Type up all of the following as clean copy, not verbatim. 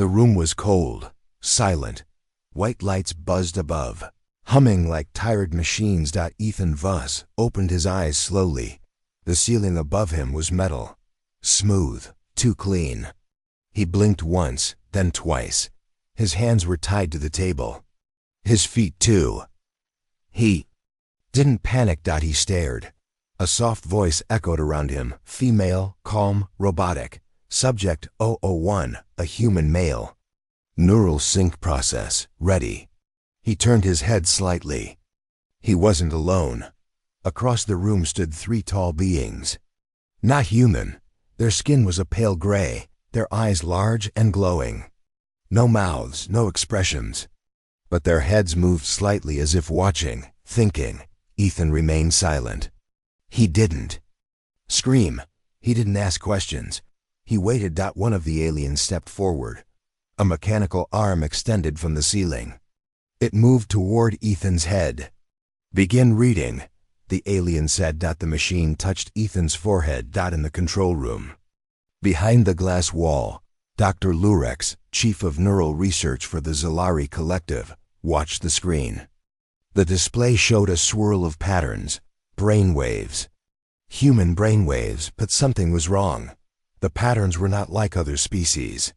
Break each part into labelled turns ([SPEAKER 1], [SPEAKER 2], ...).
[SPEAKER 1] The room was cold, silent. White lights buzzed above, humming like tired machines. Ethan Voss opened his eyes slowly. The ceiling above him was metal. Smooth, too clean. He blinked once, then twice. His hands were tied to the table. His feet too. He didn't panic. He stared. A soft voice echoed around him, female, calm, robotic. Subject 001, a human male. Neural sync process, ready. He turned his head slightly. He wasn't alone. Across the room stood 3 tall beings. Not human. Their skin was a pale gray, their eyes large and glowing. No mouths, no expressions. But their heads moved slightly as if watching, thinking. Ethan remained silent. He didn't scream. He didn't ask questions. He waited. One of the aliens stepped forward. A mechanical arm extended from the ceiling. It moved toward Ethan's head. Begin reading, the alien said. The machine touched Ethan's forehead. In the control room. Behind the glass wall, Dr. Lurex, chief of neural research for the Zalari Collective, watched the screen. The display showed a swirl of patterns, brain waves. Human brain waves, but something was wrong. The patterns were not like other species.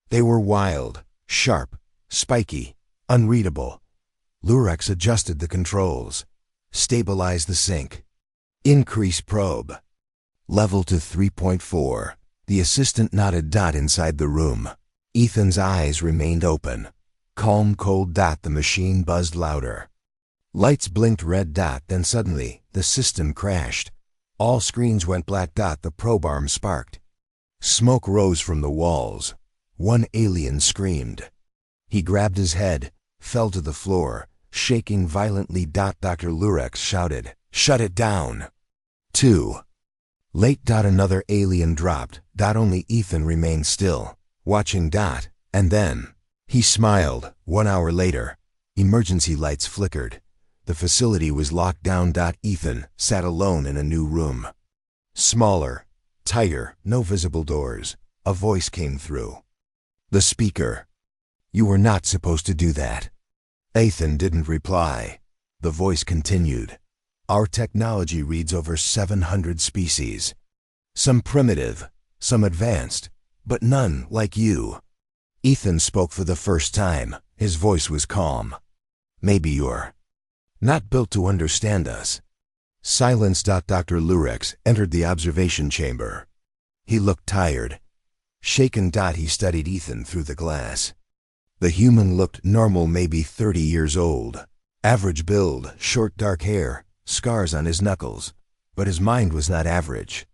[SPEAKER 1] They were wild, sharp, spiky, unreadable. Lurex adjusted the controls. Stabilize the sync. Increase probe. Level to 3.4. The assistant nodded. Inside the room, Ethan's eyes remained open. Calm, cold. The machine buzzed louder. Lights blinked red. Then suddenly, the system crashed. All screens went black. The probe arm sparked. Smoke rose from the walls. One alien screamed. He grabbed his head, fell to the floor, shaking violently. Dr. Lurex shouted, "Shut it down!" 2. Late. Another alien dropped. Only Ethan remained still, watching. And then, he smiled. 1 hour later, emergency lights flickered. The facility was locked down. Ethan sat alone in a new room. Smaller, tighter, no visible doors. A voice came through the speaker. "You were not supposed to do that." Ethan didn't reply. The voice continued. "Our technology reads over 700 species. Some primitive, some advanced, but none like you." Ethan spoke for the first time. His voice was calm. "Maybe you're not built to understand us." Silence. Dr. Lurex entered the observation chamber. He looked tired, shaken. He studied Ethan through the glass. The human looked normal, maybe 30 years old. Average build, short dark hair, scars on his knuckles. But his mind was not average.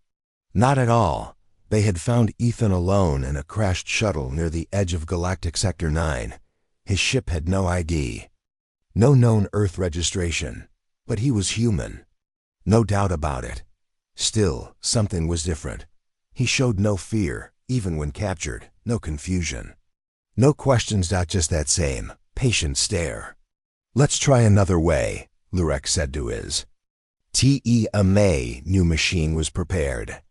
[SPEAKER 1] Not at all. They had found Ethan alone in a crashed shuttle near the edge of Galactic Sector 9. His ship had no ID. No known Earth registration. But he was human. No doubt about it. Still, something was different. He showed no fear, even when captured, no confusion. No questions. Just that same, patient stare. "Let's try another way," Lurex said to his TEMA new machine was prepared.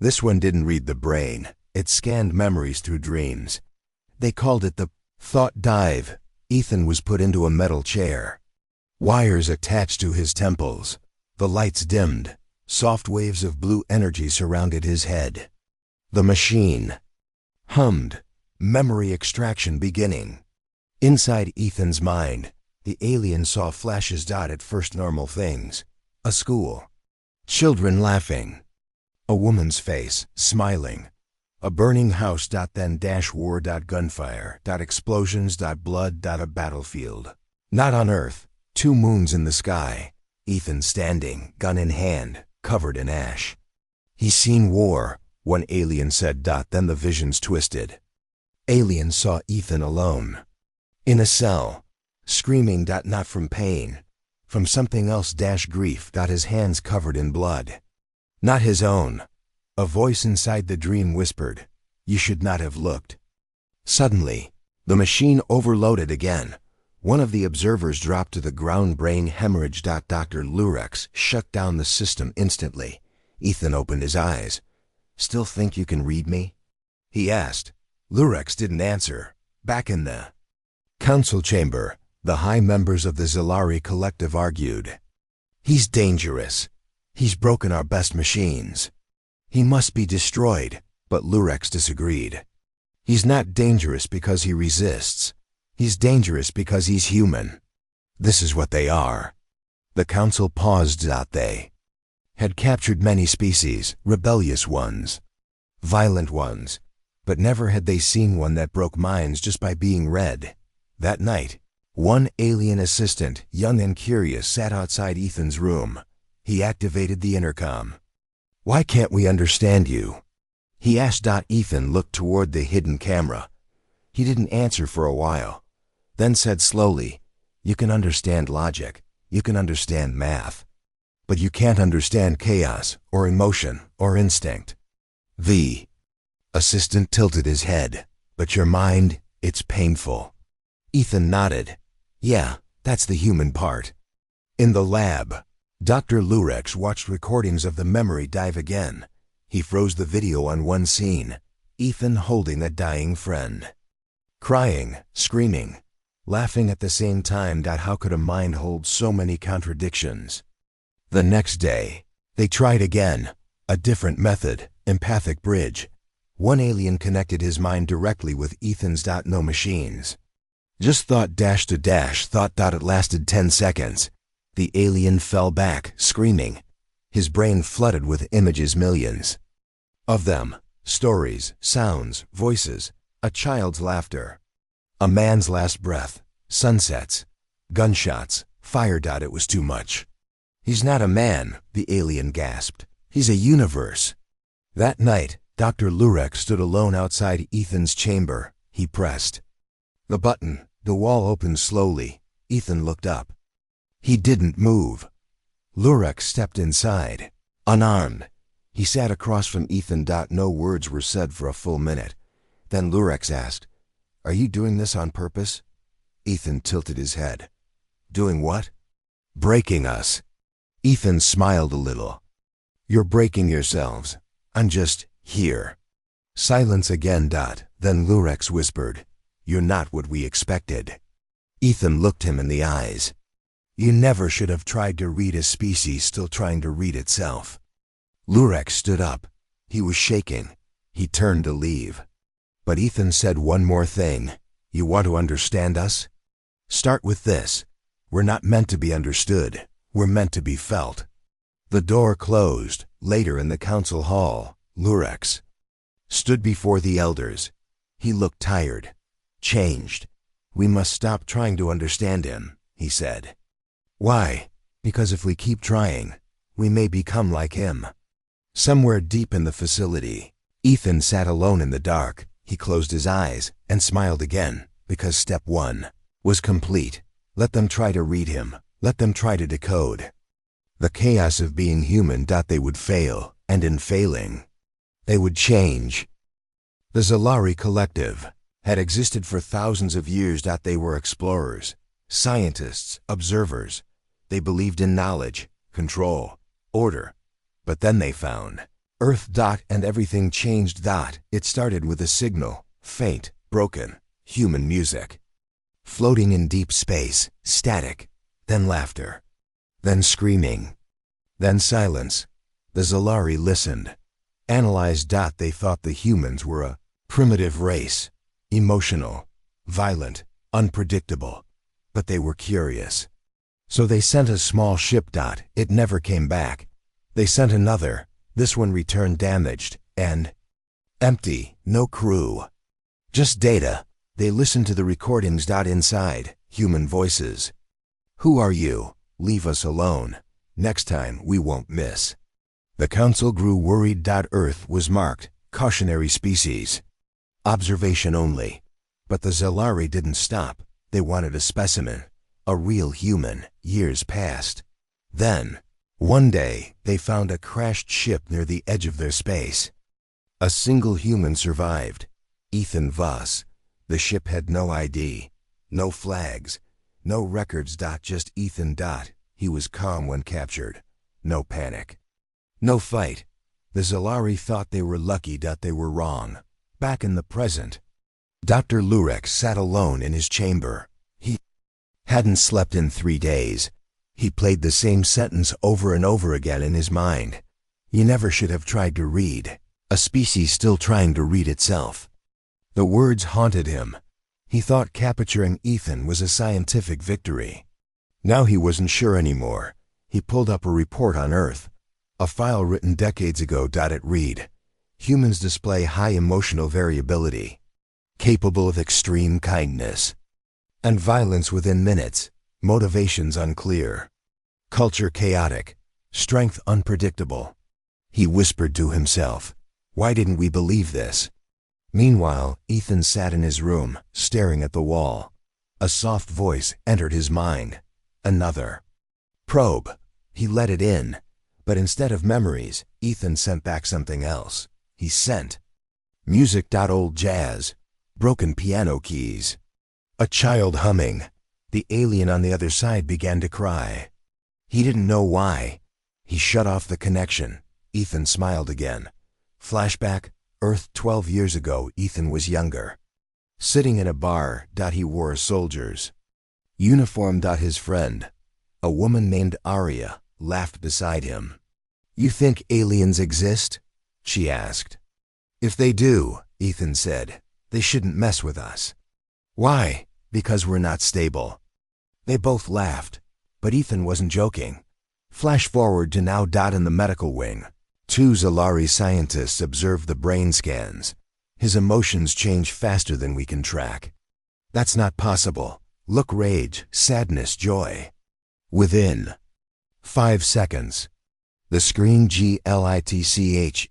[SPEAKER 1] This one didn't read the brain. It scanned memories through dreams. They called it the Thought Dive. Ethan was put into a metal chair. Wires attached to his temples. The lights dimmed. Soft waves of blue energy surrounded his head. The machine hummed. Memory extraction beginning. Inside Ethan's mind, the alien saw flashes. At first normal things. A school. Children laughing. A woman's face, smiling. A burning house. Then war. Gunfire. Explosions. Blood. A battlefield. Not on Earth. 2 moons in the sky. Ethan standing, gun in hand, covered in ash. "He's seen war," one alien said. Then the visions twisted. Alien saw Ethan alone. In a cell. Screaming. Not from pain. From something else. Grief. His hands covered in blood. Not his own. A voice inside the dream whispered, "You should not have looked." Suddenly, the machine overloaded again. One of the observers dropped to the ground, brain hemorrhage. Dr. Lurex shut down the system instantly. Ethan opened his eyes. "Still think you can read me?" he asked. Lurex didn't answer. Back in the council chamber, the high members of the Zalari collective argued. He's dangerous. He's broken our best machines. He must be destroyed, but Lurex disagreed. He's not dangerous because he resists. He's dangerous because he's human. This is what they are. The council paused. They had captured many species, rebellious ones, violent ones, but never had they seen one that broke minds just by being read. That night, one alien assistant, young and curious, sat outside Ethan's room. He activated the intercom. "Why can't we understand you?" he asked. Ethan looked toward the hidden camera. He didn't answer for a while, then said slowly, "You can understand logic, you can understand math, but you can't understand chaos, or emotion, or instinct." The assistant tilted his head. "But your mind, it's painful." Ethan nodded. "Yeah, that's the human part." In the lab, Dr. Lurex watched recordings of the memory dive again. He froze the video on one scene, Ethan holding a dying friend. Crying, screaming, laughing at the same time. How could a mind hold so many contradictions? The next day, they tried again. A different method, empathic bridge. One alien connected his mind directly with Ethan's. No machines. Just thought to thought. It lasted 10 seconds. The alien fell back, screaming. His brain flooded with images, millions of them. Stories, sounds, voices, a child's laughter, a man's last breath, sunsets, gunshots, fire. It was too much. "He's not a man," the alien gasped. "He's a universe." That night, Dr. Lurex stood alone outside Ethan's chamber. He pressed the button. The wall opened slowly. Ethan looked up. He didn't move. Lurex stepped inside, unarmed. He sat across from Ethan. No words were said for a full minute. Then Lurex asked, "Are you doing this on purpose?" Ethan tilted his head. "Doing what?" "Breaking us." Ethan smiled a little. "You're breaking yourselves. I'm just here." Silence again. Then Lurex whispered, "You're not what we expected." Ethan looked him in the eyes. "You never should have tried to read a species still trying to read itself." Lurex stood up. He was shaking. He turned to leave. But Ethan said one more thing. "You want to understand us? Start with this. We're not meant to be understood. We're meant to be felt." The door closed. Later in the council hall, Lurex stood before the elders. He looked tired, changed. "We must stop trying to understand him," he said. "Why?" "Because if we keep trying, we may become like him." Somewhere deep in the facility, Ethan sat alone in the dark. He closed his eyes and smiled again, because step 1 was complete. Let them try to read him. Let them try to decode the chaos of being human. They would fail, and in failing, they would change. The Zalari Collective had existed for thousands of years. They were explorers, scientists, observers. They believed in knowledge, control, order. But then they found Earth. And everything changed. It started with a signal, faint, broken, human music, floating in deep space, static, then laughter, then screaming, then silence. The Zalari listened, analyzed. They thought the humans were a primitive race, emotional, violent, unpredictable, but they were curious. So they sent a small ship. It never came back. They sent another. This one returned damaged and empty. No crew, just data. They listened to the recordings. Inside, human voices. "Who are you? Leave us alone. Next time we won't miss." The council grew worried. Earth was marked cautionary species, observation only. But the Zalari didn't stop. They wanted a specimen, a real human. Years passed. Then, one day, they found a crashed ship near the edge of their space. A single human survived, Ethan Voss. The ship had no ID, no flags, no records. Just Ethan. He was calm when captured. No panic, no fight. The Zalari thought they were lucky. They were wrong. Back in the present, Dr. Lurex sat alone in his chamber. He hadn't slept in 3 days. He played the same sentence over and over again in his mind. You never should have tried to read. A species still trying to read itself. The words haunted him. He thought capturing Ethan was a scientific victory. Now he wasn't sure anymore. He pulled up a report on Earth. A file written decades ago. It read, "Humans display high emotional variability, capable of extreme kindness and violence within minutes, motivations unclear, culture chaotic, strength unpredictable." He whispered to himself, "Why didn't we believe this?" Meanwhile, Ethan sat in his room, staring at the wall. A soft voice entered his mind. Another probe. He let it in, but instead of memories, Ethan sent back something else. He sent music. Old jazz, broken piano keys, a child humming. The alien on the other side began to cry. He didn't know why. He shut off the connection. Ethan smiled again. Flashback, Earth 12 years ago. Ethan was younger. Sitting in a bar. He wore a soldier's uniform. His friend, a woman named Aria, laughed beside him. "You think aliens exist?" she asked. "If they do," Ethan said, "they shouldn't mess with us." "Why?" "Because we're not stable." They both laughed, but Ethan wasn't joking. Flash forward to now. In the medical wing, 2 Zalari scientists observed the brain scans. His emotions change faster than we can track. "That's not possible. Look, rage, sadness, joy." Within 5 seconds, the screen glitched.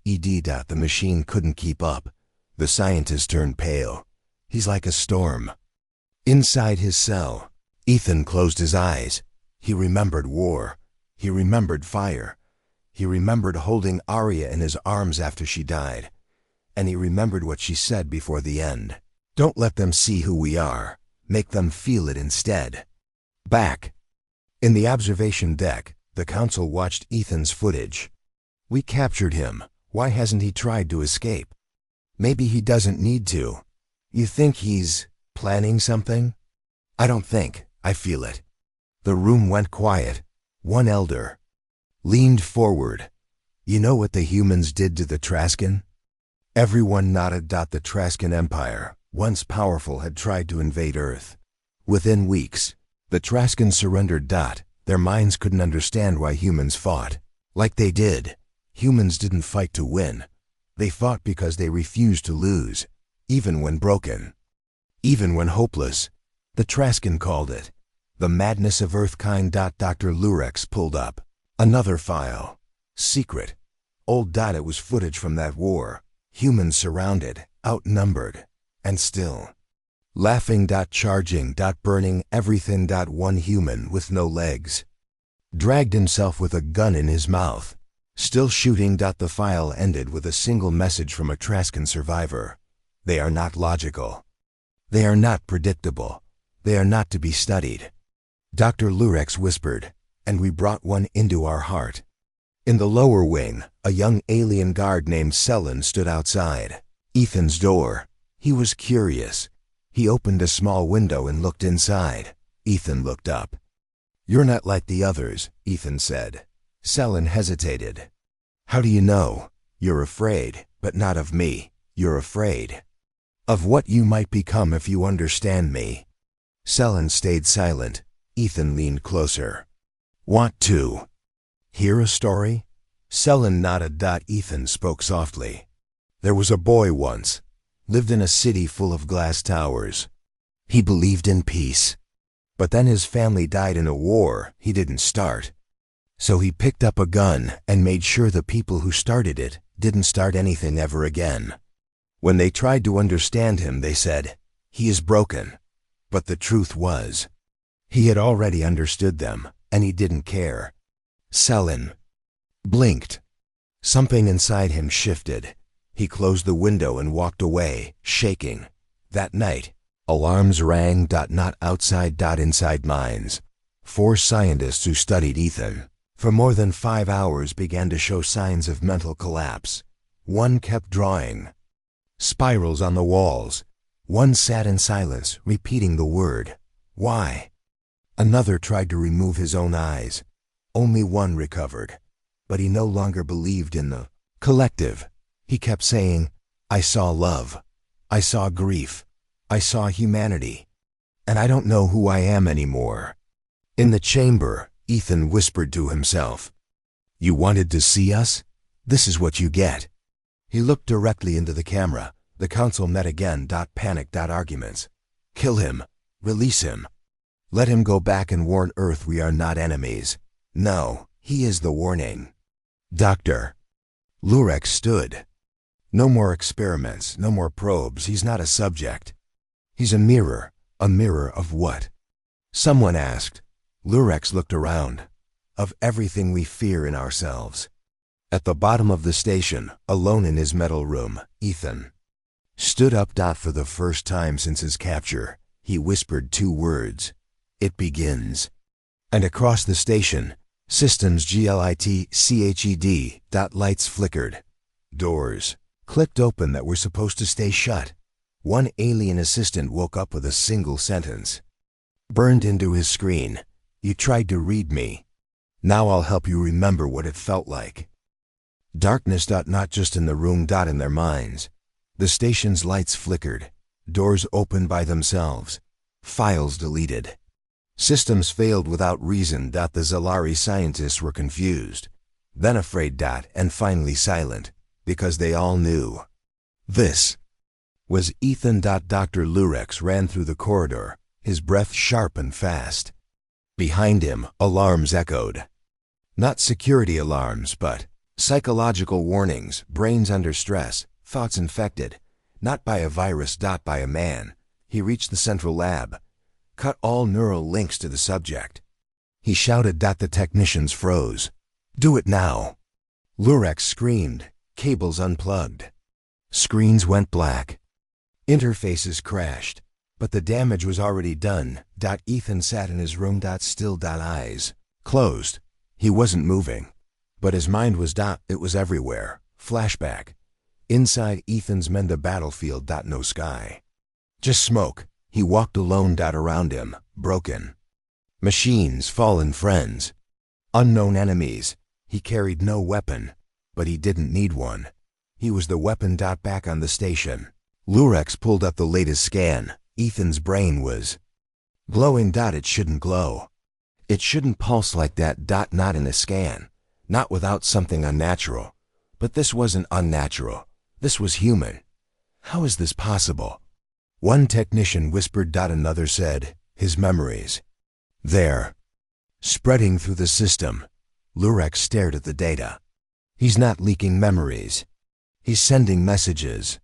[SPEAKER 1] The machine couldn't keep up. The scientist turned pale. "He's like a storm." Inside his cell, Ethan closed his eyes. He remembered war. He remembered fire. He remembered holding Aria in his arms after she died. And he remembered what she said before the end. "Don't let them see who we are. Make them feel it instead." Back in the observation deck, the council watched Ethan's footage. "We captured him. Why hasn't he tried to escape?" "Maybe he doesn't need to." "You think he's planning something?" "I don't think. I feel it." The room went quiet. One elder leaned forward. "You know what the humans did to the Trascan?" Everyone nodded. The Trascan Empire, once powerful, had tried to invade Earth. Within weeks, the Trascan surrendered. Their minds couldn't understand why humans fought. Like they did. Humans didn't fight to win. They fought because they refused to lose, even when broken, even when hopeless. The Trascan called it the madness of Earthkind. Dr. Lurex pulled up another file. Secret. Old. It was footage from that war. Humans surrounded, outnumbered, and still laughing. Charging. Burning everything. One human with no legs dragged himself with a gun in his mouth, still shooting. The file ended with a single message from a Trascan survivor. "They are not logical. They are not predictable. They are not to be studied." Dr. Lurex whispered, "And we brought one into our heart." In the lower wing, a young alien guard named Selen stood outside Ethan's door. He was curious. He opened a small window and looked inside. Ethan looked up. "You're not like the others," Ethan said. Selen hesitated. "How do you know?" "You're afraid, but not of me. You're afraid of what you might become if you understand me." Selen stayed silent. Ethan leaned closer. "Want to hear a story?" Selen nodded. Ethan spoke softly. "There was a boy once, lived in a city full of glass towers. He believed in peace. But then his family died in a war he didn't start. So he picked up a gun and made sure the people who started it didn't start anything ever again. When they tried to understand him, they said, 'He is broken.' But the truth was, he had already understood them, and he didn't care." Selen blinked. Something inside him shifted. He closed the window and walked away, shaking. That night, alarms rang. Not outside. Inside mines. 4 scientists who studied Ethan for more than 5 hours began to show signs of mental collapse. One kept drawing spirals on the walls. One sat in silence, repeating the word, "Why?" Another tried to remove his own eyes. Only one recovered, but he no longer believed in the collective. He kept saying, "I saw love. I saw grief. I saw humanity. And I don't know who I am anymore." In the chamber, Ethan whispered to himself, "You wanted to see us? This is what you get." He looked directly into the camera. The council met again. Panic. Arguments. Kill him. Release him. Let him go back and warn Earth we are not enemies. No, he is the warning. Doctor. Lurex stood. No more experiments, no more probes. He's not a subject. He's a mirror. A mirror of what? Someone asked. Lurex looked around. Of everything we fear in ourselves. At the bottom of the station, alone in his metal room, Ethan stood up. For the first time since his capture, he whispered two words. "It begins." And across the station, systems glitched. Lights flickered. Doors clicked open that were supposed to stay shut. One alien assistant woke up with a single sentence burned into his screen. "You tried to read me. Now I'll help you remember what it felt like." Darkness. Not just in the room. In their minds. The station's lights flickered. Doors opened by themselves. Files deleted. Systems failed without reason. The Zalari scientists were confused, then afraid. And finally silent, because they all knew. This was Ethan. Dr. Lurex ran through the corridor, his breath sharp and fast. Behind him, alarms echoed. Not security alarms, but psychological warnings, brains under stress, thoughts infected. Not by a virus. By a man. He reached the central lab, cut all neural links to the subject. He shouted. The technicians froze. "Do it now." Lurex screamed. Cables unplugged. Screens went black. Interfaces crashed. But the damage was already done. Ethan sat in his room. Still. Eyes closed. He wasn't moving. But his mind was. It was everywhere. Flashback. Inside Ethan's men. The battlefield. No sky. Just smoke. He walked alone. Around him. Broken machines. Fallen friends. Unknown enemies. He carried no weapon. But he didn't need one. He was the weapon. Back on the station, Lurex pulled up the latest scan. Ethan's brain was glowing. It shouldn't glow. It shouldn't pulse like that. Not in a scan. Not without something unnatural. But this wasn't unnatural. This was human. How is this possible? One technician whispered. Another said, "His memories. There. Spreading through the system." Lurex stared at the data. He's not leaking memories. He's sending messages.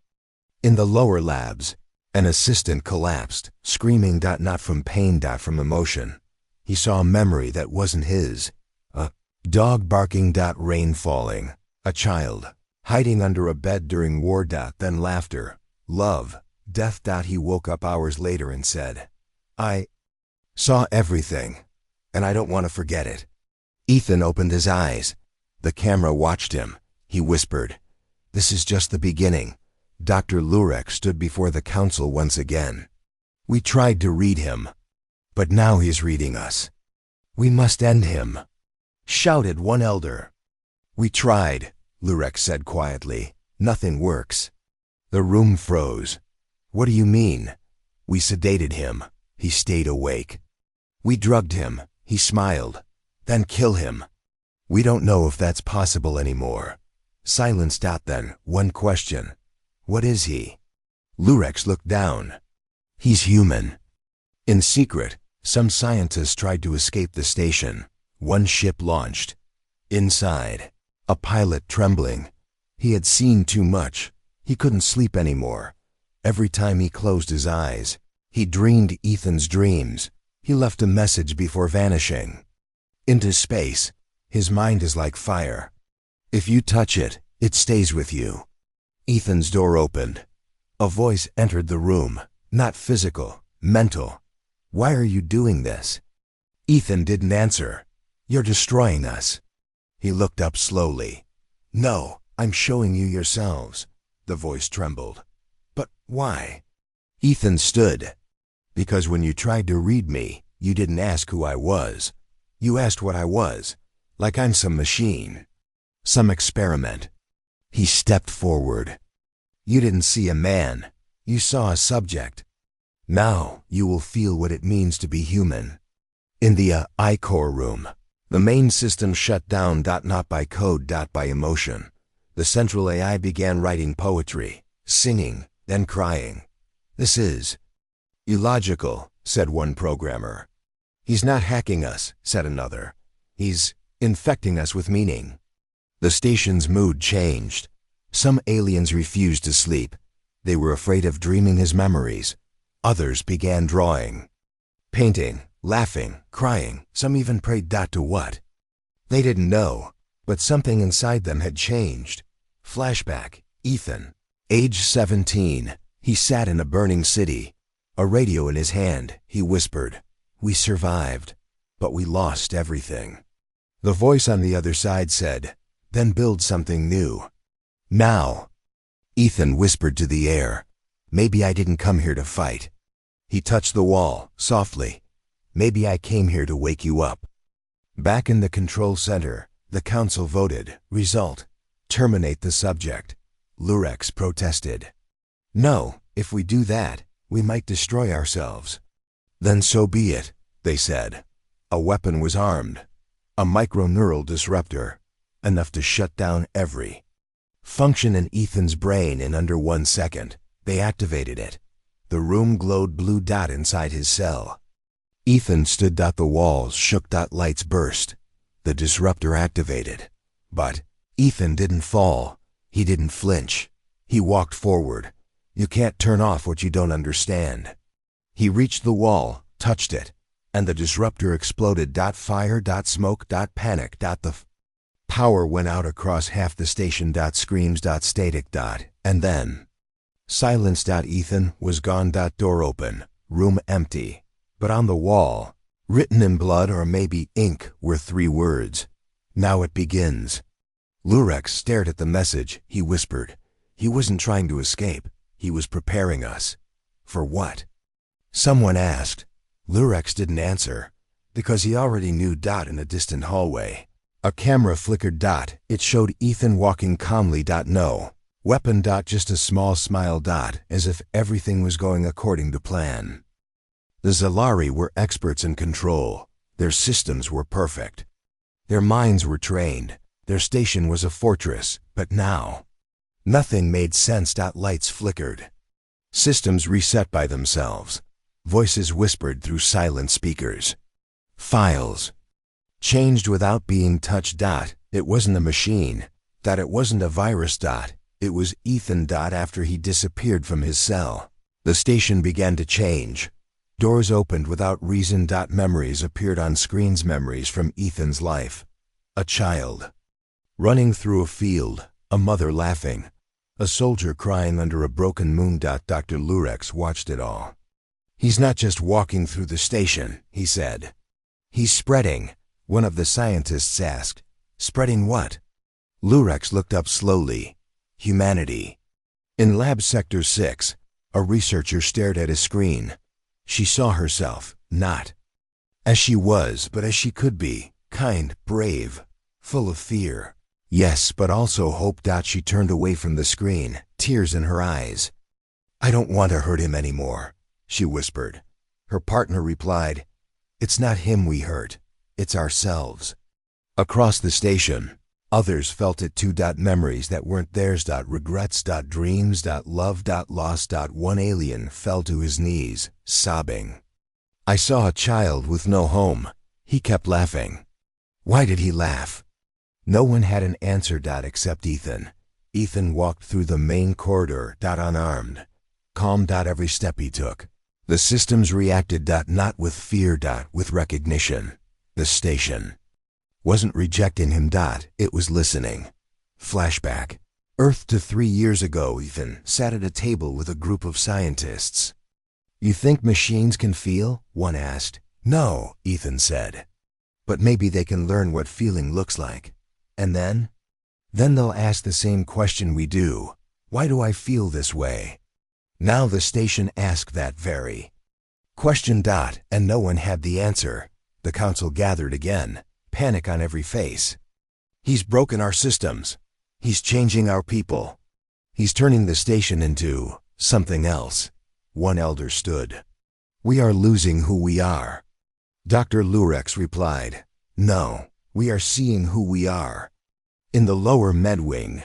[SPEAKER 1] In the lower labs, an assistant collapsed, screaming. Not from pain. From emotion. He saw a memory that wasn't his. A dog barking. Rain falling. A child hiding under a bed during war. Then laughter. Love. Death. He woke up hours later and said, "I saw everything, and I don't want to forget it." Ethan opened his eyes. The camera watched him. He whispered, "This is just the beginning." Dr. Lurex stood before the council once again. "We tried to read him, but now he's reading us. We must end him," shouted one elder. "We tried," Lurex said quietly. "Nothing works." The room froze. "What do you mean?" "We sedated him. He stayed awake. We drugged him. He smiled. Then kill him. We don't know if that's possible anymore." Silence. Then, one question. "What is he?" Lurex looked down. "He's human." In secret, some scientists tried to escape the station. One ship launched. Inside, a pilot trembling. He had seen too much. He couldn't sleep anymore. Every time he closed his eyes, he dreamed Ethan's dreams. He left a message before vanishing into space. His mind is like fire. If you touch it, it stays with you. Ethan's door opened. A voice entered the room. Not physical, mental. "Why are you doing this?" Ethan didn't answer. "You're destroying us." He looked up slowly. "No, I'm showing you yourselves." The voice trembled. "But why?" Ethan stood. Because when you tried to read me, you didn't ask who I was. You asked what I was, like I'm some machine, some experiment. He stepped forward. You didn't see a man, you saw a subject. Now you will feel what it means to be human. In the I-Core room, the main system shut down, not by code, by emotion. The central AI began writing poetry, singing, then crying. This is illogical, said one programmer. He's not hacking us, said another. He's infecting us with meaning. The station's mood changed. Some aliens refused to sleep. They were afraid of dreaming his memories. Others began drawing, painting, laughing, crying. Some even prayed to what? They didn't know, but something inside them had changed. Flashback, Ethan, age 17. He sat in a burning city. A radio in his hand, he whispered, "We survived, but we lost everything." The voice on the other side said, "Then build something new. Now." Ethan whispered to the air, "Maybe I didn't come here to fight." He touched the wall, softly. "Maybe I came here to wake you up." Back in the control center, the council voted. Result: terminate the subject. Lurex protested. "No, if we do that, we might destroy ourselves." "Then so be it," they said. A weapon was armed. A microneural disruptor, enough to shut down every function in Ethan's brain in under 1 second. They activated it. The room glowed blue inside his cell. Ethan stood. The walls shook. Lights burst. The disruptor activated. But Ethan didn't fall. He didn't flinch. He walked forward. You can't turn off what you don't understand. He reached the wall, touched it, and the disruptor exploded. Fire, smoke, panic. The power went out across half the station. Screams, static. And then silence. Ethan was gone. Door open, room empty. But on the wall, written in blood or maybe ink, were 3 words. "Now it begins." Lurex stared at the message. He whispered. He wasn't trying to escape. He was preparing us. For what? Someone asked. Lurex didn't answer, because he already knew. In a distant hallway, a camera flickered. It showed Ethan walking calmly. No weapon. Just a small smile. As if everything was going according to plan. The Zalari were experts in control. Their systems were perfect. Their minds were trained. Their station was a fortress. But now, nothing made sense. Lights flickered. Systems reset by themselves. Voices whispered through silent speakers. Files changed without being touched. It wasn't a machine. It wasn't a virus. It was Ethan. After he disappeared from his cell, the station began to change. Doors opened without reason. Memories appeared on screens. Memories from Ethan's life. A child running through a field. A mother laughing. A soldier crying under a broken moon. Dr. Lurex watched it all. "He's not just walking through the station," he said. "He's spreading," one of the scientists asked. "Spreading what?" Lurex looked up slowly. "Humanity." In Lab Sector 6, a researcher stared at a screen. She saw herself, not as she was, but as she could be, kind, brave, full of fear. Yes, but also hope. She turned away from the screen, tears in her eyes. "I don't want to hurt him anymore," she whispered. Her partner replied, "It's not him we hurt, it's ourselves." Across the station, others felt it too. Memories that weren't theirs. Regrets. Dreams. Love. Loss. One alien fell to his knees, sobbing. "I saw a child with no home. He kept laughing." Why did he laugh? No one had an answer. Except Ethan. Ethan walked through the main corridor. Unarmed, calm. Every step he took, the systems reacted. Not with fear. With recognition. The station wasn't rejecting him. It was listening. Flashback. Earth to 3 years ago. Ethan sat at a table with a group of scientists. "You think machines can feel?" one asked. "No," Ethan said. "But maybe they can learn what feeling looks like. And then? Then they'll ask the same question we do. Why do I feel this way?" Now the station asked that very question. And no one had the answer. The council gathered again, panic on every face. He's broken our systems. He's changing our people. He's turning the station into something else. One elder stood. We are losing who we are. Dr. Lurex replied, no, we are seeing who we are. In the lower med wing,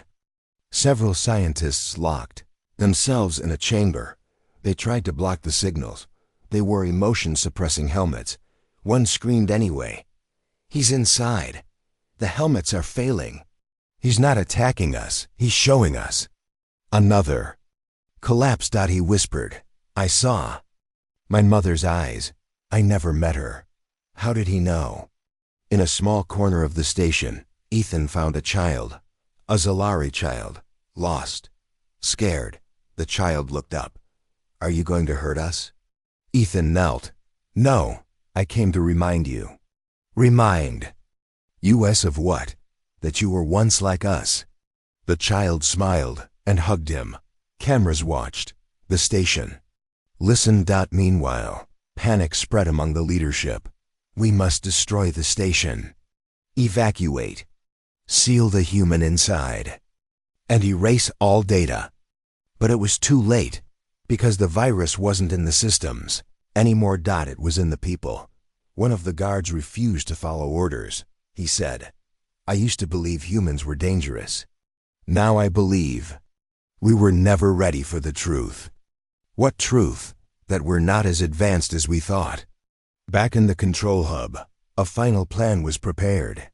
[SPEAKER 1] several scientists locked themselves in a chamber. They tried to block the signals. They wore emotion-suppressing helmets. One screamed anyway. He's inside. The helmets are failing. He's not attacking us. He's showing us. Another collapsed. He whispered, I saw my mother's eyes. I never met her. How did he know? In a small corner of the station, Ethan found a child, a Zalari child, lost, scared. The child looked up. Are you going to hurt us? Ethan knelt. No, I came to remind you. Remind us of what? That you were once like us. The child smiled and hugged him. Cameras watched the station. Listened. Meanwhile, panic spread among the leadership. We must destroy the station. Evacuate. Seal the human inside. And erase all data. But it was too late, because the virus wasn't in the systems anymore. It was in the people. One of the guards refused to follow orders. He said, I used to believe humans were dangerous. Now I believe we were never ready for the truth. What truth? That we're not as advanced as we thought. Back in the control hub, a final plan was prepared.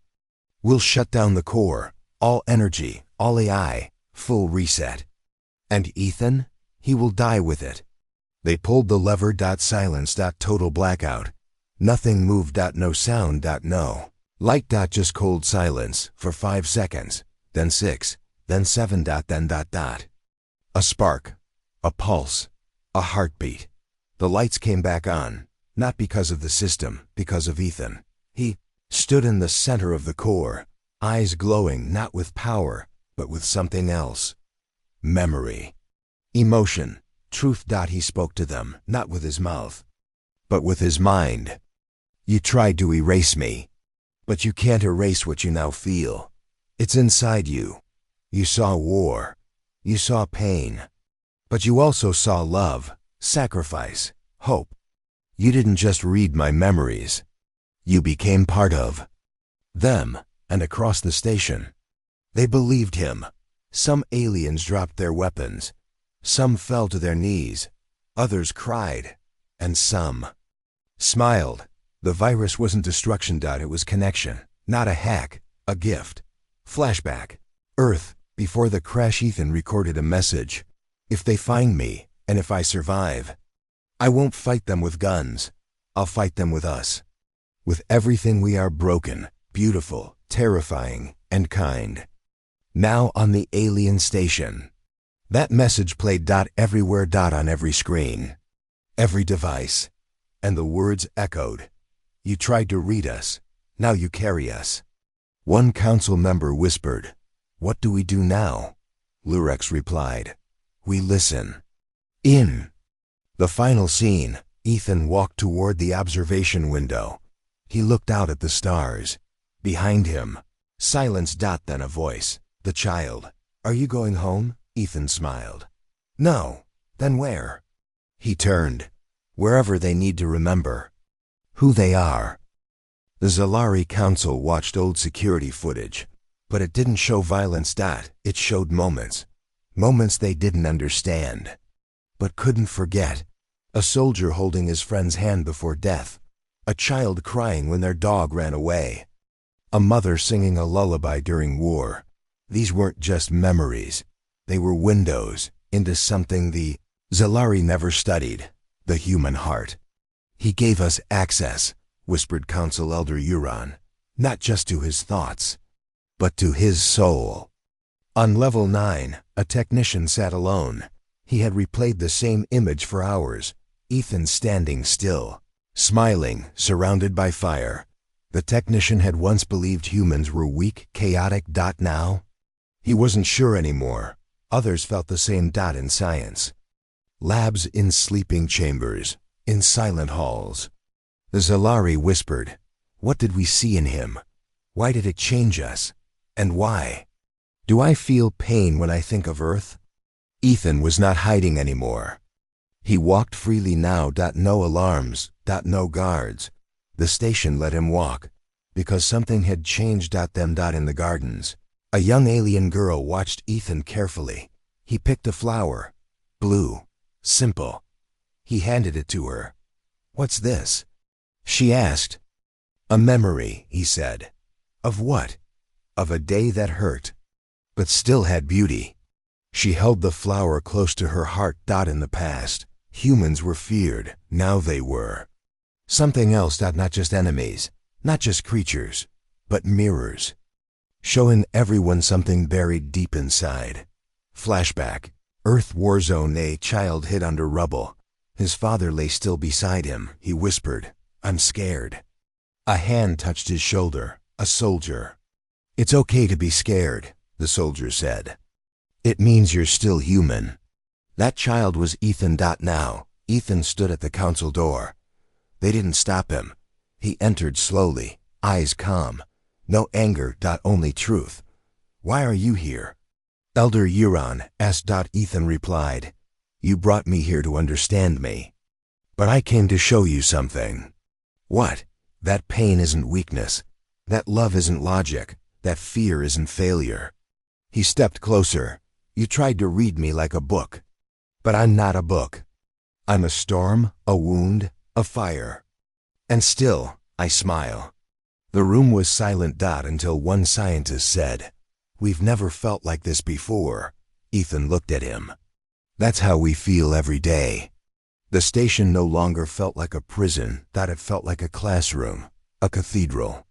[SPEAKER 1] We'll shut down the core, all energy, all AI, full reset. And Ethan? He will die with it. They pulled the lever. Silence. Total blackout. Nothing moved. No sound. No light. Just cold silence for 5 seconds, then 6, then 7. Then ... A spark, a pulse, a heartbeat. The lights came back on, not because of the system, because of Ethan. He stood in the center of the core, eyes glowing not with power, but with something else. Memory. Emotion. Truth. He spoke to them, not with his mouth, but with his mind. You tried to erase me, but you can't erase what you now feel. It's inside you. You saw war. You saw pain. But you also saw love, sacrifice, hope. You didn't just read my memories. You became part of them. And across the station, they believed him. Some aliens dropped their weapons. Some fell to their knees. Others cried. And some smiled. The virus wasn't destruction. It was connection. Not a hack, a gift. Flashback. Earth. Before the crash, Ethan recorded a message. If they find me, and if I survive, I won't fight them with guns. I'll fight them with us. With everything we are: broken, beautiful, terrifying, and kind. Now on the alien station. That message played everywhere, on every screen, every device. And the words echoed. You tried to read us. Now you carry us. One council member whispered, what do we do now? Lurex replied, we listen. In the final scene, Ethan walked toward the observation window. He looked out at the stars. Behind him, silence. Then a voice. The child. Are you going home? Ethan smiled. No. Then where? He turned. Wherever they need to remember who they are. The Zalari Council watched old security footage, but it didn't show violence. It showed moments. Moments they didn't understand, but couldn't forget. A soldier holding his friend's hand before death. A child crying when their dog ran away. A mother singing a lullaby during war. These weren't just memories. They were windows into something the Zalari never studied, the human heart. He gave us access, whispered Council Elder Euron, not just to his thoughts, but to his soul. On level 9, a technician sat alone. He had replayed the same image for hours. Ethan standing still, smiling, surrounded by fire. The technician had once believed humans were weak, chaotic. Now, he wasn't sure anymore. Others felt the same. In science, Labs in sleeping chambers, in silent halls. The Zalari whispered, "What did we see in him? Why did it change us? And why? Do I feel pain when I think of Earth?" Ethan was not hiding anymore. He walked freely now. No alarms, no guards. The station let him walk, because something had changed. Them. In the gardens, a young alien girl watched Ethan carefully. He picked a flower. Blue. Simple. He handed it to her. "What's this?" she asked. "A memory," he said. "Of what?" "Of a day that hurt, but still had beauty." She held the flower close to her heart. In the past, humans were feared. Now they were something else. Not just enemies, not just creatures, but mirrors, showing everyone something buried deep inside. Flashback. Earth war zone. A child hid under rubble. His father lay still beside him. He whispered, "I'm scared." A hand touched his shoulder. A soldier. "It's okay to be scared," the soldier said. "It means you're still human." That child was Ethan. Now, Ethan stood at the council door. They didn't stop him. He entered slowly, eyes calm. No anger. Only truth. "Why are you here?" "Elder Euron asked." Ethan replied. "You brought me here to understand me. But I came to show you something." "What?" "That pain isn't weakness. That love isn't logic. That fear isn't failure." He stepped closer. "You tried to read me like a book. But I'm not a book. I'm a storm, a wound, a fire. And still, I smile." The room was silent. Until one scientist said, "We've never felt like this before." Ethan looked at him. "That's how we feel every day." The station no longer felt like a prison. It felt like a classroom, a cathedral,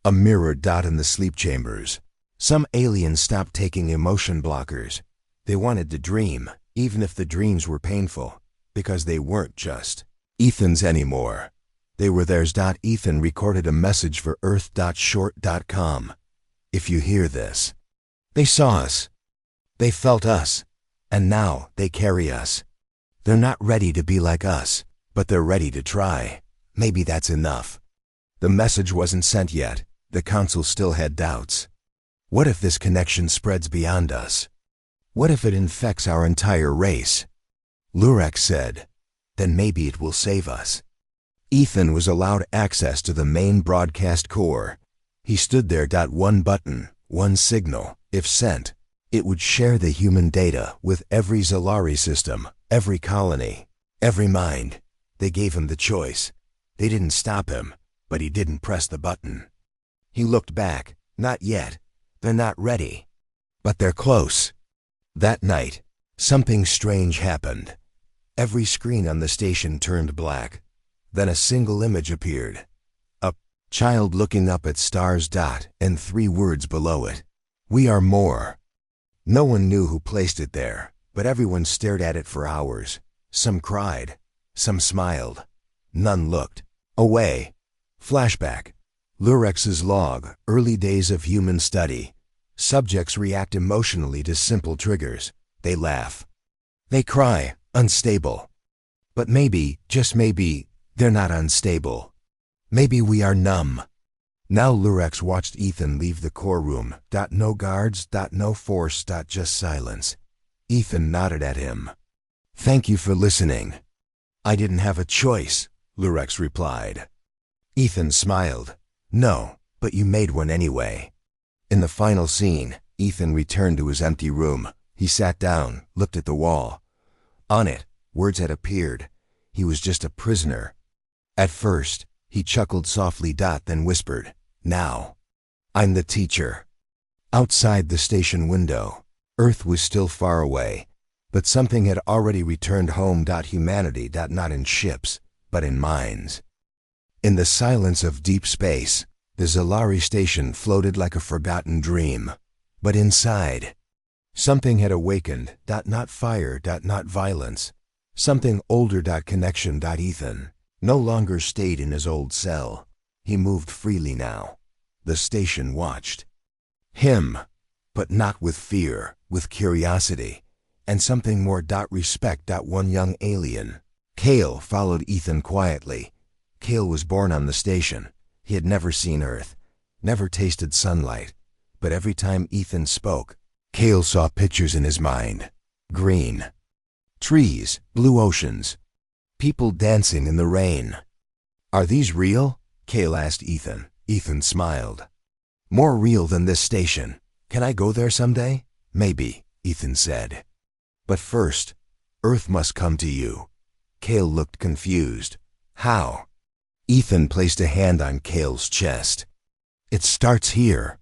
[SPEAKER 1] a mirror. In the sleep chambers, some aliens stopped taking emotion blockers. They wanted to dream, even if the dreams were painful, because they weren't just Ethan's anymore. They were theirs. Ethan recorded a message for Earth.short.com. "If you hear this." They saw us. They felt us. And now they carry us. They're not ready to be like us, but they're ready to try. Maybe that's enough. The message wasn't sent yet. The council still had doubts. What if this connection spreads beyond us? What if it infects our entire race? Lurex said, "Then maybe it will save us." Ethan was allowed access to the main broadcast core. He stood there. One button, one signal. If sent, it would share the human data with every Zalari system, every colony, every mind. They gave him the choice. They didn't stop him, but he didn't press the button. He looked back. Not yet. They're not ready. But they're close. That night, something strange happened. Every screen on the station turned black. Then a single image appeared. A child looking up at stars. And 3 words below it. "We are more." No one knew who placed it there, but everyone stared at it for hours. Some cried. Some smiled. None looked away. Flashback. Lurex's log, early days of human study. Subjects react emotionally to simple triggers. They laugh. They cry, unstable. But maybe, just maybe, they're not unstable. Maybe we are numb. Now Lurex watched Ethan leave the core room. No guards, no force, just silence. Ethan nodded at him. "Thank you for listening." "I didn't have a choice," Lurex replied. Ethan smiled. "No, but you made one anyway." In the final scene, Ethan returned to his empty room. He sat down, looked at the wall. On it, words had appeared. He was just a prisoner. At first, he chuckled softly. Then whispered, "Now, I'm the teacher." Outside the station window, Earth was still far away, but something had already returned home. Humanity, not in ships, but in minds. In the silence of deep space, the Zalari station floated like a forgotten dream. But inside, something had awakened. Not fire, not violence. Something older. Connection. Ethan no longer stayed in his old cell. He moved freely now. The station watched him, but not with fear, with curiosity. and something more. Respect. One young alien. Kale followed Ethan quietly. Kale was born on the station. He had never seen Earth, never tasted sunlight, but every time Ethan spoke, Kale saw pictures in his mind. Green trees, blue oceans, people dancing in the rain. Are these real? Kale asked Ethan. Ethan smiled. More real than this station. Can I go there someday? Maybe, Ethan said. But first, Earth must come to you. Kale looked confused. How? Ethan placed a hand on Kale's chest. It starts here.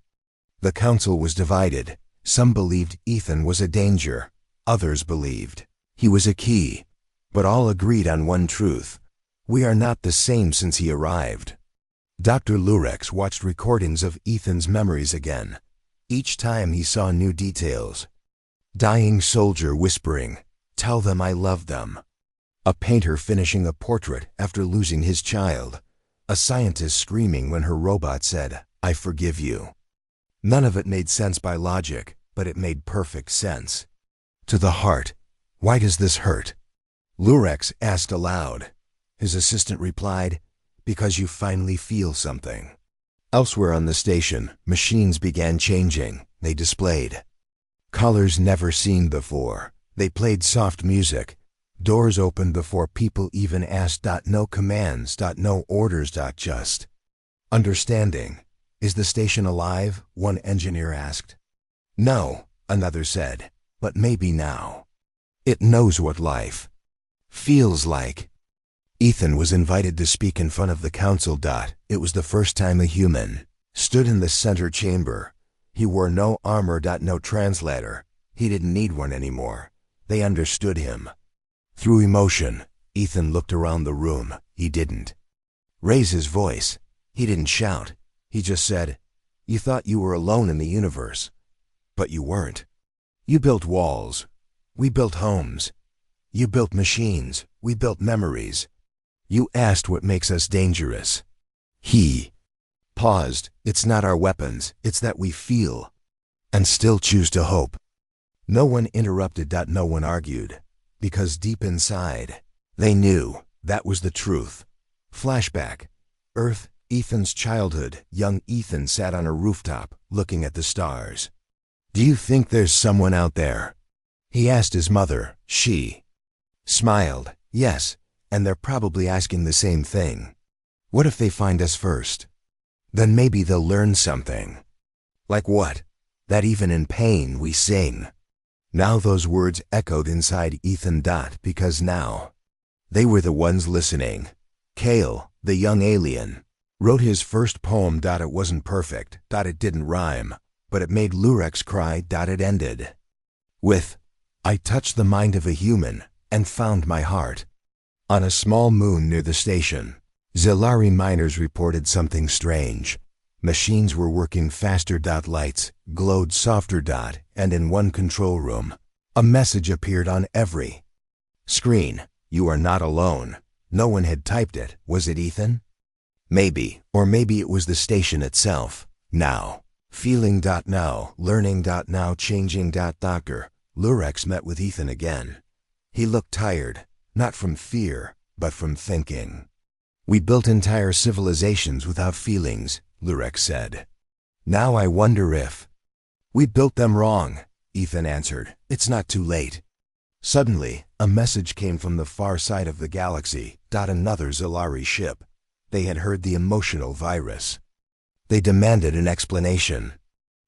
[SPEAKER 1] The council was divided. Some believed Ethan was a danger. Others believed he was a key. But all agreed on one truth. We are not the same since he arrived. Dr. Lurex watched recordings of Ethan's memories again. Each time he saw new details. Dying soldier whispering, "Tell them I love them." A painter finishing a portrait after losing his child. A scientist screaming when her robot said, "I forgive you." None of it made sense by logic, but it made perfect sense. To the heart. Why does this hurt? Lurex asked aloud. His assistant replied, "Because you finally feel something." Elsewhere on the station, machines began changing. They displayed colors never seen before. They played soft music. Doors opened before people even asked. No commands. No orders. Just understanding. Is the station alive? One engineer asked. No, another said, but maybe now. It knows what life feels like. Ethan was invited to speak in front of the council. It was the first time a human stood in the center chamber. He wore no armor. No translator. He didn't need one anymore. They understood him. Through emotion, Ethan looked around the room. He didn't raise his voice. He didn't shout. He just said, "You thought you were alone in the universe. But you weren't. You built walls. We built homes. You built machines. We built memories. You asked what makes us dangerous." He paused. It's not our weapons. It's that we feel and still choose to hope. No one interrupted. No one argued. Because deep inside, they knew that was the truth. Flashback. Earth, Ethan's childhood. Young Ethan sat on a rooftop, looking at the stars. "Do you think there's someone out there?" he asked his mother. She smiled. "Yes, and they're probably asking the same thing. What if they find us first? Then maybe they'll learn something." Like what? That even in pain we sing. Now those words echoed inside Ethan. Because now, they were the ones listening. Kale, the young alien, wrote his first poem. It wasn't perfect. It didn't rhyme, but it made Lurex cry. It ended with, "I touched the mind of a human and found my heart." On a small moon near the station, Zilari miners reported something strange. Machines were working faster. Lights glowed softer. And in one control room, a message appeared on every screen. "You are not alone." No one had typed it. Was it Ethan? Maybe, or maybe it was the station itself. Now, feeling. Now, learning. Now, changing. Dr. Lurex met with Ethan again. He looked tired, not from fear, but from thinking. "We built entire civilizations without feelings," Lurex said. "Now I wonder if we built them wrong." Ethan answered, "It's not too late." Suddenly, a message came from the far side of the galaxy. Another Zilari ship. They had heard the emotional virus. They demanded an explanation.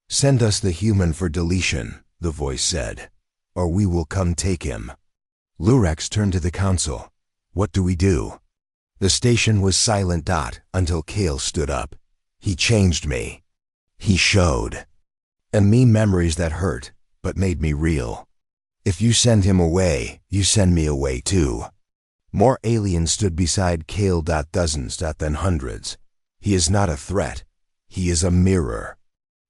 [SPEAKER 1] "Send us the human for deletion," the voice said, "or we will come take him." Lurex turned to the council. "What do we do?" The station was silent. Until Kale stood up. "He changed me. He showed and me memories that hurt, but made me real. If you send him away, you send me away too." More aliens stood beside Kale. Dozens. Then hundreds. "He is not a threat. He is a mirror.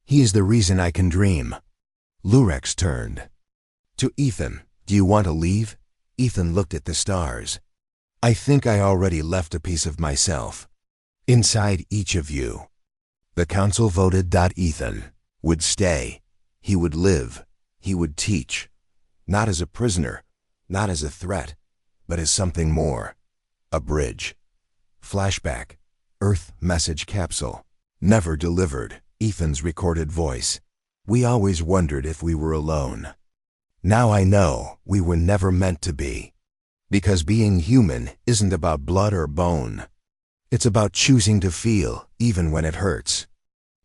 [SPEAKER 1] He is the reason I can dream." Lurex turned to Ethan. "Do you want to leave?" Ethan looked at the stars. "I think I already left a piece of myself inside each of you." The council voted. Ethan would stay. He would live. He would teach. Not as a prisoner, not as a threat, but as something more. A bridge. Flashback. Earth message capsule. Never delivered. Ethan's recorded voice. We always wondered if we were alone. Now I know we were never meant to be. Because being human isn't about blood or bone. It's about choosing to feel, even when it hurts.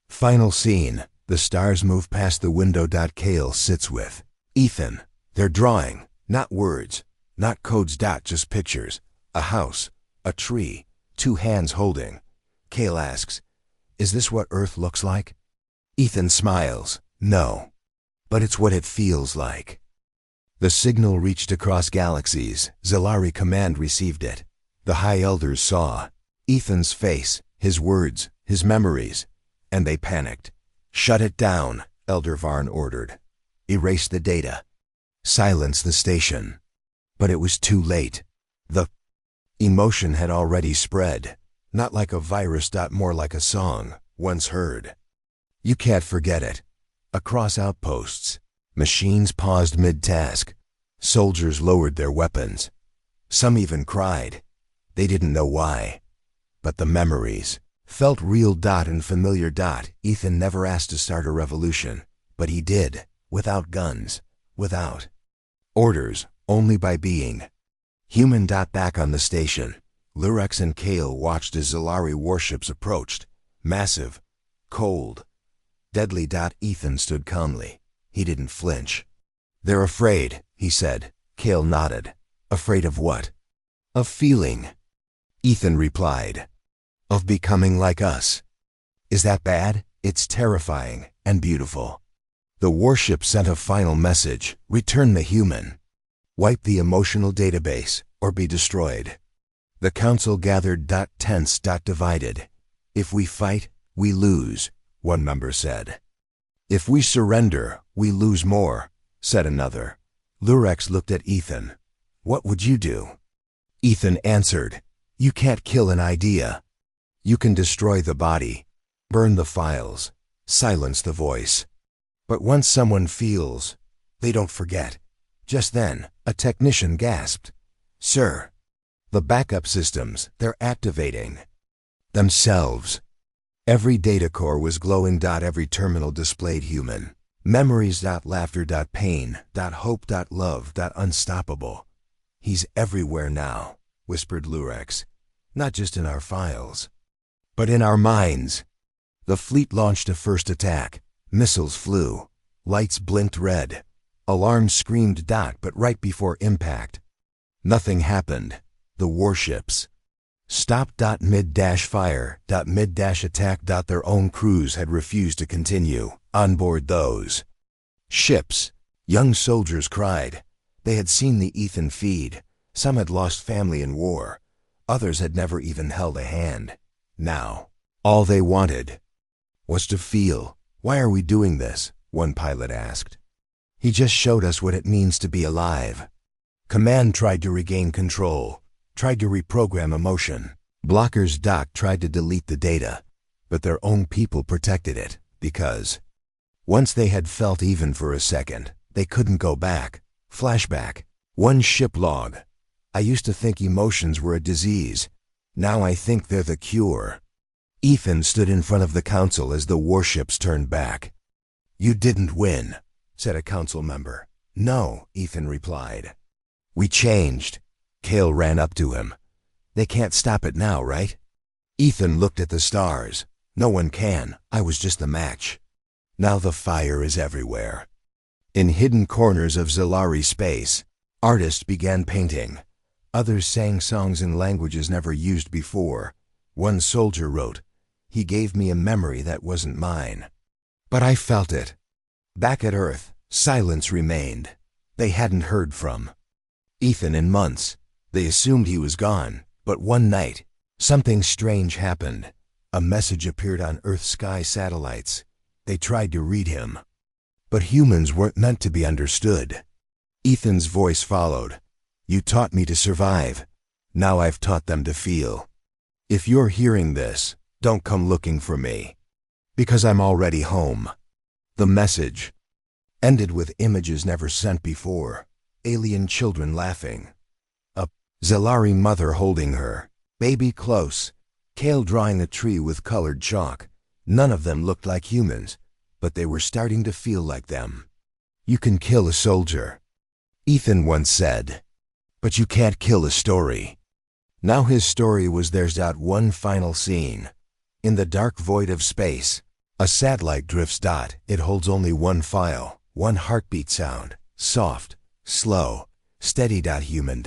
[SPEAKER 1] Final scene. The stars move past the window. Kale sits with Ethan. They're drawing, not words, not codes. Just pictures. A house, a tree, two hands holding. Kale asks, "Is this what Earth looks like?" Ethan smiles. No. But it's what it feels like. The signal reached across galaxies. Zalari Command received it. The High Elders saw Ethan's face, his words, his memories, and they panicked. "Shut it down," Elder Varn ordered. "Erase the data. Silence the station." But it was too late. The emotion had already spread. Not like a virus. More like a song, once heard. You can't forget it. Across outposts, machines paused mid-task. Soldiers lowered their weapons. Some even cried. They didn't know why. But the memories felt real. And familiar. Ethan never asked to start a revolution, but he did, without guns, without orders, only by being human. Back on the station, Lurex and Kale watched as Zalari warships approached, massive, cold, deadly. Ethan stood calmly. He didn't flinch. "They're afraid," he said. Kale nodded. "Afraid of what?" "Of feeling," Ethan replied. "Of becoming like us." "Is that bad?" "It's terrifying and beautiful." The warship sent a final message. Return the human. Wipe the emotional database or be destroyed. The council gathered. Tense. Divided. "If we fight, we lose," one member said. "If we surrender, we lose more," said another. Lurex looked at Ethan. "What would you do?" Ethan answered, "You can't kill an idea. You can destroy the body, burn the files, silence the voice. But once someone feels, they don't forget." Just then, a technician gasped, "Sir, the backup systems, they're activating themselves." Every data core was glowing. Every terminal displayed human memories. Laughter. Pain. Hope. Love. Unstoppable. "He's everywhere now," whispered Lurex. "Not just in our files, but in our minds." The fleet launched a first attack. Missiles flew. Lights blinked red. Alarms screamed. But right before impact, nothing happened. The warships stopped. Mid-fire. Mid-attack. Their own crews had refused to continue. On board those ships, young soldiers cried. They had seen the Ethan feed. Some had lost family in war. Others had never even held a hand. Now, all they wanted was to feel. "Why are we doing this?" one pilot asked. "He just showed us what it means to be alive." Command tried to regain control, tried to reprogram emotion. Blockers. Tried to delete the data, but their own people protected it, because once they had felt even for a second, they couldn't go back. Flashback. One ship log. "I used to think emotions were a disease. Now I think they're the cure." Ethan stood in front of the council as the warships turned back. "You didn't win," said a council member. "No," Ethan replied. "We changed." Kale ran up to him. "They can't stop it now, right?" Ethan looked at the stars. "No one can. I was just the match." Now the fire is everywhere. In hidden corners of Zalari space, artists began painting. Others sang songs in languages never used before. One soldier wrote, "He gave me a memory that wasn't mine, but I felt it." Back at Earth, silence remained. They hadn't heard from Ethan in months. They assumed he was gone, but one night, something strange happened. A message appeared on Earth's sky satellites. They tried to read him, but humans weren't meant to be understood. Ethan's voice followed. "You taught me to survive. Now I've taught them to feel. If you're hearing this, don't come looking for me, because I'm already home." The message ended with images never sent before. alien children laughing. A Zalari mother holding her baby close. Kale drawing a tree with colored chalk. None of them looked like humans, but they were starting to feel like them. You can kill a soldier, Ethan once said, but you can't kill a story. Now his story was theirs. One final scene. In the dark void of space, a satellite drifts. It holds only one file, one heartbeat sound, soft, slow, steady. Human.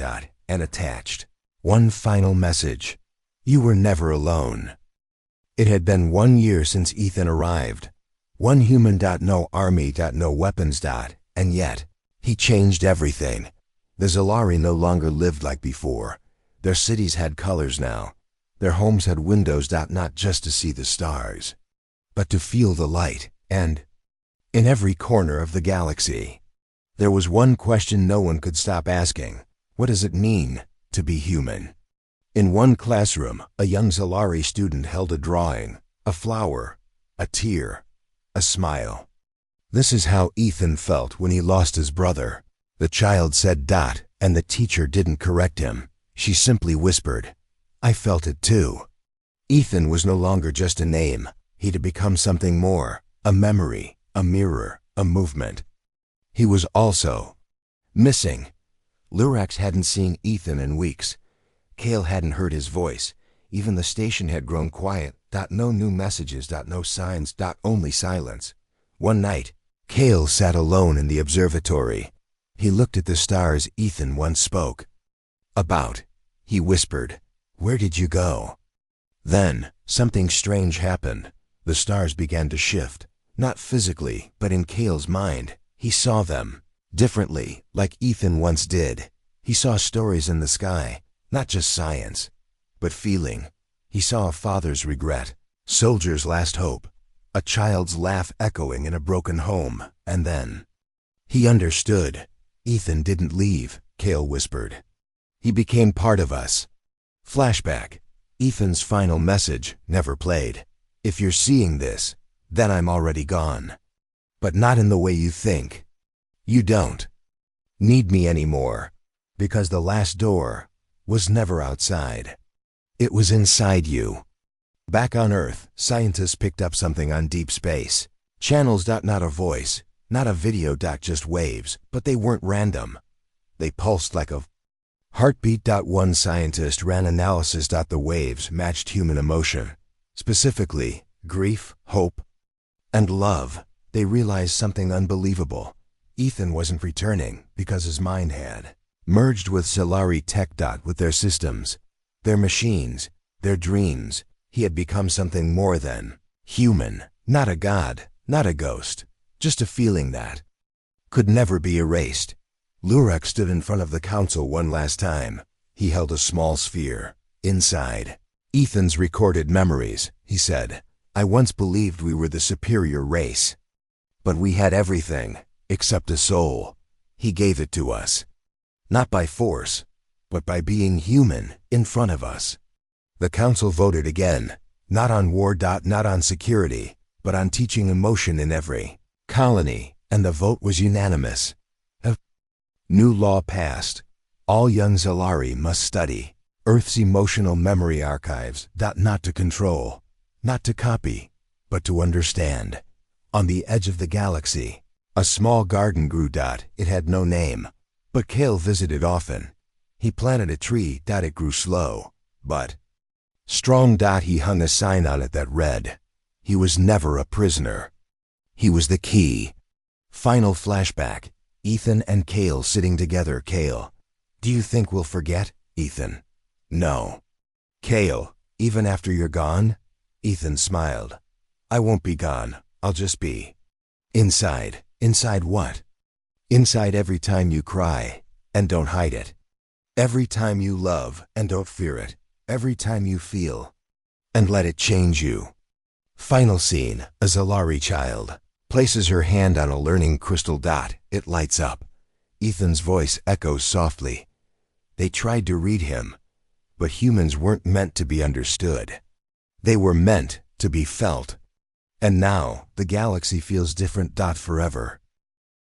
[SPEAKER 1] And attached. One final message. You were never alone. It had been 1 year since Ethan arrived. One human. No army. No weapons. And yet, he changed everything. The Zalari no longer lived like before. Their cities had colors now. Their homes had windows. Not just to see the stars, but to feel the light. And in every corner of the galaxy, there was one question no one could stop asking. What does it mean to be human? In one classroom, a young Zalari student held a drawing, a flower, a tear, a smile. This is how Ethan felt when he lost his brother. The child said. And the teacher didn't correct him. She simply whispered, I felt it too. Ethan was no longer just a name. He'd had become something more, a memory, a mirror, a movement. He was also missing. Lurax hadn't seen Ethan in weeks. Kale hadn't heard his voice. Even the station had grown quiet. No new messages. No signs. Only silence. One night, Kale sat alone in the observatory. He looked at the stars Ethan once spoke about. He whispered, Where did you go? Then, something strange happened. The stars began to shift. Not physically, but in Kale's mind. He saw them differently, like Ethan once did. He saw stories in the sky, not just science, but feeling. He saw a father's regret, soldier's last hope, a child's laugh echoing in a broken home, and then he understood. Ethan didn't leave, Kale whispered. He became part of us. Flashback. Ethan's final message never played. If you're seeing this, then I'm already gone. But not in the way you think. You don't need me anymore, because the last door was never outside. It was inside you. Back on Earth, scientists picked up something on deep space. Channels. Not a voice, not a video. Just waves, but they weren't random. They pulsed like a heartbeat. One scientist ran analysis. The waves matched human emotion, specifically grief, hope, and love. They realized something unbelievable. Ethan wasn't returning because his mind had merged with Zalari tech. With their systems, their machines, their dreams. He had become something more than human. Not a god, not a ghost, just a feeling that could never be erased. Lurek stood in front of the council one last time. He held a small sphere. Inside, Ethan's recorded memories. He said, I once believed we were the superior race. But we had everything, except a soul. He gave it to us. Not by force, but by being human in front of us. The council voted again, not on war. Not on security, but on teaching emotion in every colony, and the vote was unanimous. A new law passed. All young Zalari must study Earth's emotional memory archives. Not to control, not to copy, but to understand. On the edge of the galaxy, a small garden grew. It had no name, but Kale visited often. He planted a tree. It grew slow, but strong. He hung a sign on it that read, he was never a prisoner. He was the key. Final flashback. Ethan and Kale sitting together. Kale, do you think we'll forget? Ethan, no. Kale, even after you're gone? Ethan smiled. I won't be gone. I'll just be inside. Inside what? Inside every time you cry, and don't hide it. Every time you love, and don't fear it. Every time you feel, and let it change you. Final scene. A Zalari child places her hand on a learning crystal. It lights up. Ethan's voice echoes softly. They tried to read him, but humans weren't meant to be understood. They were meant to be felt. And now, the galaxy feels different. Forever.